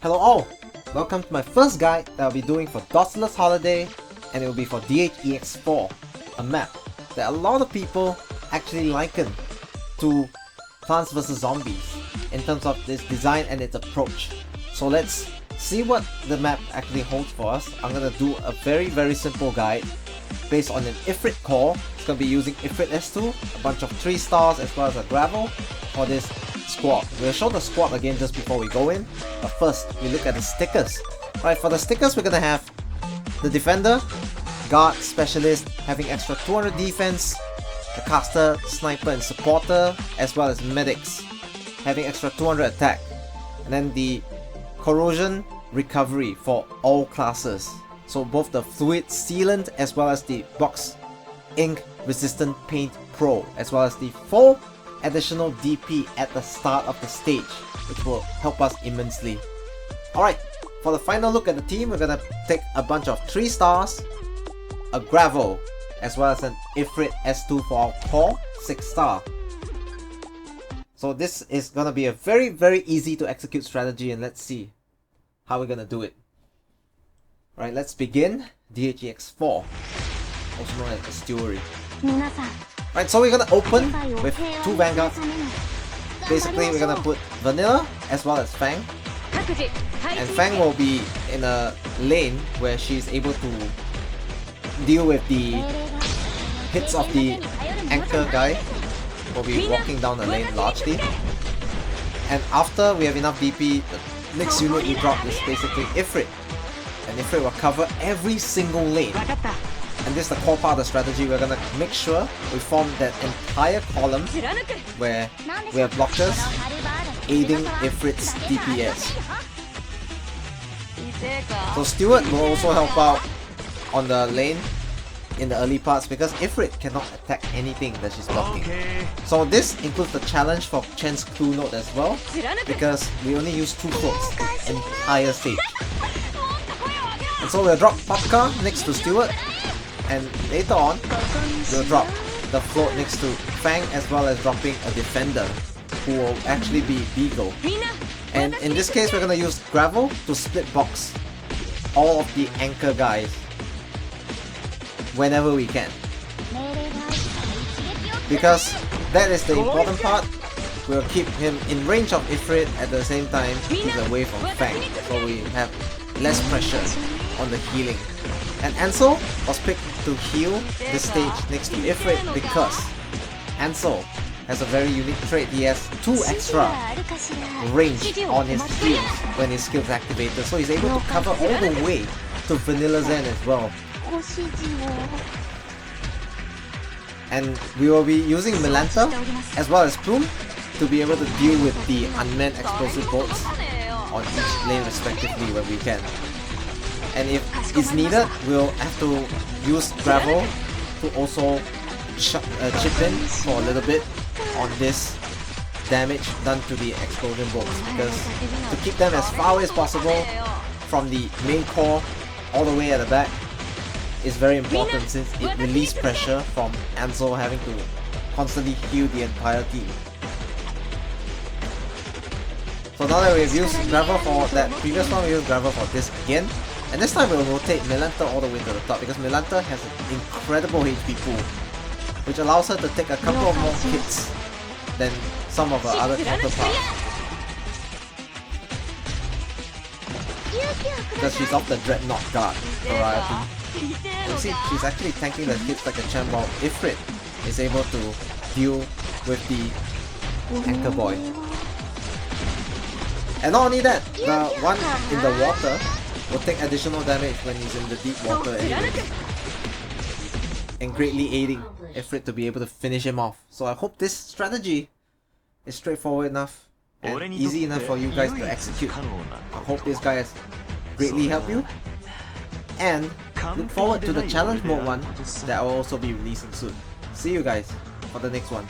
Hello all! Welcome to my first guide that I'll be doing for Dossoles Holiday, and it will be for DH-EX-4, a map that a lot of people actually liken to Plants vs Zombies in terms of its design and its approach. So let's see what the map actually holds for us. I'm gonna do a very simple guide based on an Ifrit core. It's gonna be using Ifrit S2, a bunch of 3 stars as well as a gravel for this squad. We'll show the squad again just before we go in, but first we look at the stickers. Right, for the stickers we're gonna have the defender, guard, specialist having extra 200 defense, the caster, sniper and supporter, as well as medics having extra 200 attack, and then the corrosion recovery for all classes. So both the fluid sealant as well as the box ink resistant paint pro, as well as the 4 additional DP at the start of the stage, which will help us immensely. Alright, for the final look at the team, we're gonna take a bunch of 3 stars, a gravel, as well as an Ifrit S2 for our core 6 star. So this is gonna be a very easy to execute strategy, and let's see how we're gonna do it. Alright, let's begin. DH-EX-4, also known as the Stewary. Right, so we're gonna open with 2 vanguards. Basically, we're gonna put Vanilla as well as Fang. And Fang will be in a lane where she's able to deal with the hits of the anchor guy. We'll be walking down the lane largely. And after we have enough DP, the next unit we drop is basically Ifrit. And Ifrit will cover every single lane. And this is the core part of the strategy. We're gonna make sure we form that entire column where we have blockers aiding Ifrit's DPS. So Steward will also help out on the lane in the early parts because Ifrit cannot attack anything that she's blocking. So this includes the challenge for Chen's Clue Note as well, because we only use 2 floats the entire stage. And so we'll drop Popka next to Steward, and later on we'll drop the float next to Fang, as well as dropping a defender who will actually be Beagle. And in this case we're gonna use gravel to split box all of the anchor guys whenever we can, because that is the important part. We'll keep him in range of Ifrit at the same time he's away from Fang, so we have less pressure on the healing. And Ansel was picked to heal this stage next to Ifrit because Ansel has a very unique trait. He has 2 extra range on his heals when his skill is activated, so he's able to cover all the way to Vanilla Zen as well. And we will be using Melanta as well as Plume to be able to deal with the unmanned explosive bolts on each lane respectively when we can. And if it's needed, we'll have to use gravel to also chip in for a little bit on this damage done to the explosion bolts, because to keep them as far away as possible from the main core all the way at the back is very important, since it releases pressure from Ansel having to constantly heal the entire team. So now that we've used gravel for that previous one, we used gravel for this again. And this time we'll rotate Melanta all the way to the top, because Melanta has an incredible HP pool, which allows her to take a couple of more hits than some of her other counterparts, because she's off the Dreadnought guard variety. You see, she's actually tanking the hits like a champ, while Ifrit is able to deal with the anchor boy. And not only that, the one in the water will take additional damage when he's in the deep water anyway, and greatly aiding Ifrit to be able to finish him off. So I hope this strategy is straightforward enough and easy enough for you guys to execute. I hope this guy has greatly helped you, and look forward to the challenge mode one that I will also be releasing soon. See you guys for the next one.